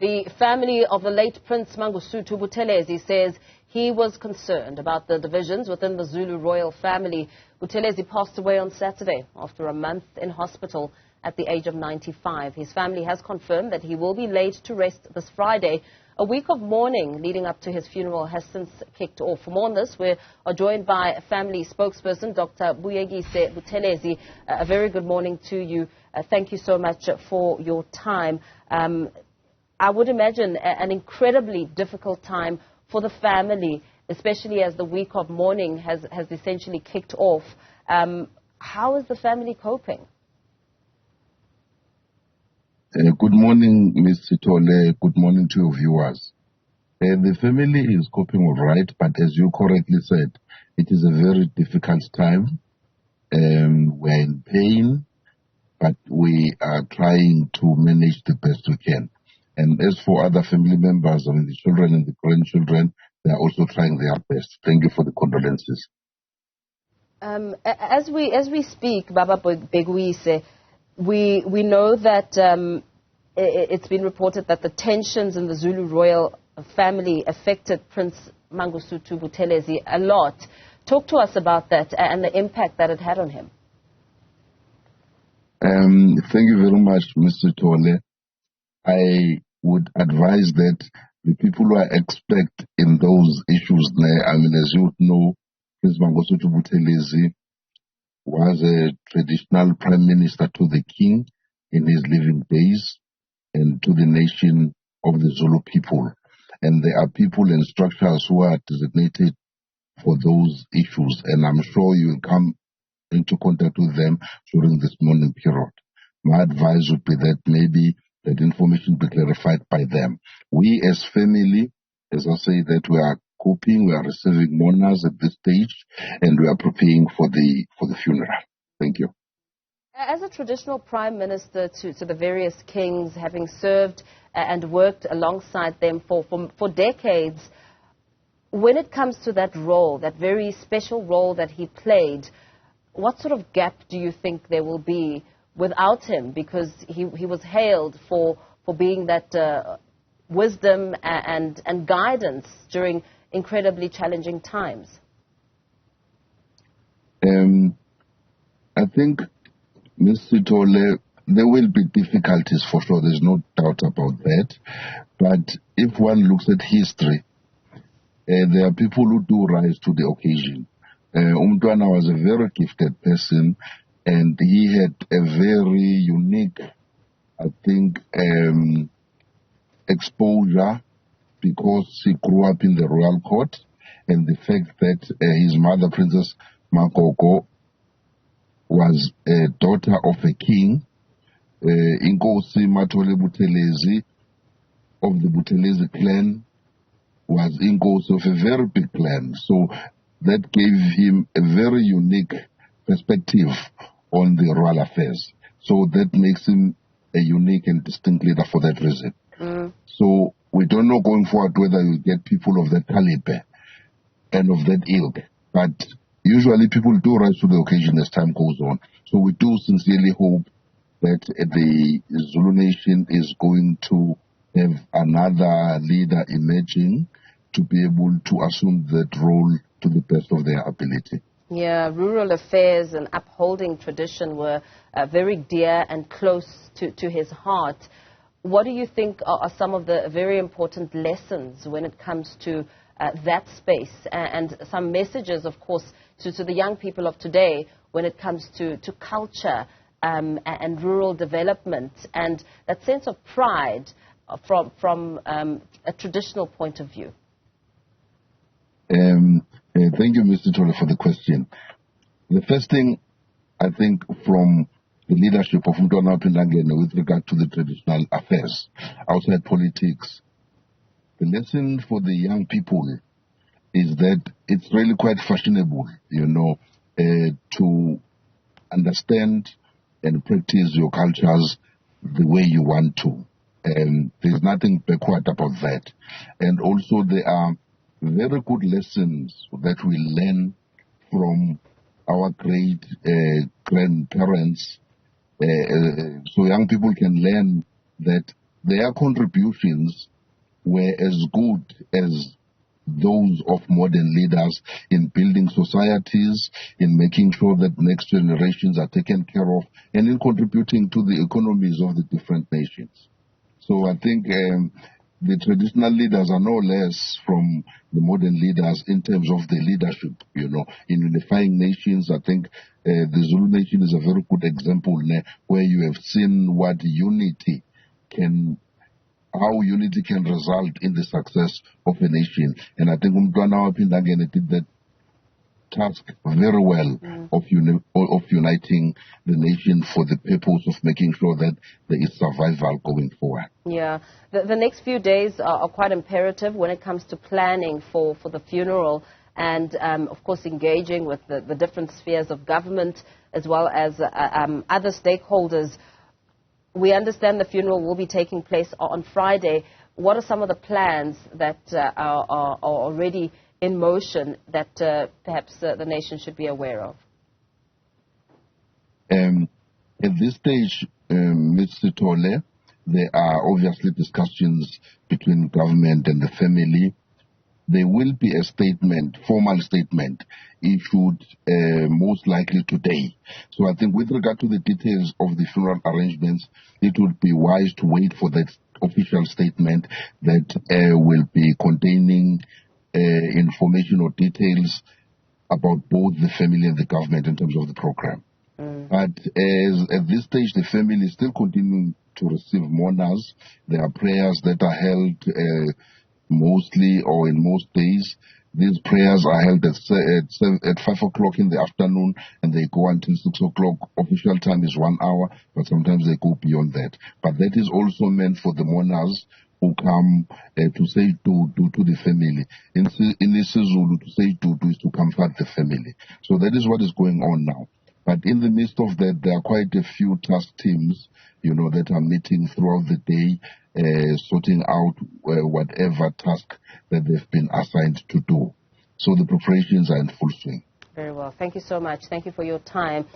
The family of the late Prince Mangosuthu Buthelezi says he was concerned about the divisions within the Zulu royal family. Buthelezi passed away on Saturday after a month in hospital at the age of 95. His family has confirmed that he will be laid to rest this Friday. A week of mourning leading up to his funeral has since kicked off. For more on this, we are joined by family spokesperson Dr Bhekuyise Buthelezi. A very good morning to you. Thank you so much for your time. I would imagine an incredibly difficult time for the family, especially as the week of mourning has essentially kicked off. How is the family coping? Good morning, Ms. Sitole. Good morning to your viewers. The family is coping all right, but as you correctly said, it is a very difficult time. We're in pain, but we are trying to manage the best we can. And as for other family members, I mean, the children and the grandchildren, they are also trying their best. Thank you for the condolences. As we speak, Baba Bhekuyise, we know that it's been reported that the tensions in the Zulu royal family affected Prince Mangosuthu Buthelezi a lot. Talk to us about that and the impact that it had on him. Thank you very much, Mr. Tole. I would advise that the people who are expert in those issues, I mean, as you know, Prince Mangosuthu Buthelezi was a traditional prime minister to the king in his living days and to the nation of the Zulu people. And there are people and structures who are designated for those issues, and I'm sure you will come into contact with them during this morning period. My advice would be that maybe that information be clarified by them. We as family, as I say, that we are coping, we are receiving mourners at this stage, and we are preparing for the funeral. Thank you. As a traditional prime minister to the various kings, having served and worked alongside them for decades, when it comes to that role, that very special role that he played, what sort of gap do you think there will be without him? Because he was hailed for being that wisdom and guidance during incredibly challenging times. I think, Mr. Tole, there will be difficulties for sure. There's no doubt about that. But if one looks at history, there are people who do rise to the occasion. Umntwana was a very gifted person, and he had a very unique, I think, exposure because he grew up in the royal court, and the fact that his mother, Princess Makoko, was a daughter of a king, Inkosi Matole Buthelezi of the Buthelezi clan, was Inkosi of a very big clan. So that gave him a very unique perspective on the royal affairs. So that makes him a unique and distinct leader for that reason. So we don't know going forward whether you get people of that caliber and of that ilk. But usually people do rise to the occasion as time goes on. So we do sincerely hope that the Zulu nation is going to have another leader emerging to be able to assume that role to the best of their ability. Yeah, rural affairs and upholding tradition were very dear and close to his heart. What do you think are some of the very important lessons when it comes to that space and some messages, of course, to the young people of today when it comes to culture and rural development and that sense of pride from a traditional point of view? Thank you, Mr. Tole, for the question. The first thing, I think, from the leadership of Newzroom Afrika DStv with regard to the traditional affairs outside politics, the lesson for the young people is that it's really quite fashionable, to understand and practice your cultures the way you want to. And there's nothing backward about that. And also there are very good lessons that we learn from our great grandparents. So young people can learn that their contributions were as good as those of modern leaders in building societies, in making sure that next generations are taken care of, and in contributing to the economies of the different nations. So I think the traditional leaders are no less from the modern leaders in terms of the leadership, in unifying nations. I think the Zulu nation is a very good example where you have seen what how unity can result in the success of a nation. And I think Umtwana Wapindangene did that task very well of uniting the nation for the purpose of making sure that there is survival going forward. Yeah. The next few days are quite imperative when it comes to planning for the funeral and, of course, engaging with the different spheres of government as well as other stakeholders. We understand the funeral will be taking place on Friday. What are some of the plans that are already in motion that perhaps the nation should be aware of? At this stage, Mr. Tole, there are obviously discussions between government and the family. There will be a formal statement, issued most likely today. So I think with regard to the details of the funeral arrangements, it would be wise to wait for that official statement that will be containing information or details about both the family and the government in terms of the program. But at this stage, the family is still continuing to receive mourners. There are prayers that are held mostly or in most days. These prayers are held at 5 o'clock in the afternoon and they go until 6 o'clock. Official time is 1 hour, but sometimes they go beyond that. But that is also meant for the mourners who come to say to the family. In isiZulu, to say to is to comfort the family. So that is what is going on now. But in the midst of that, there are quite a few task teams, that are meeting throughout the day, sorting out whatever task that they've been assigned to do. So the preparations are in full swing. Very well. Thank you so much. Thank you for your time.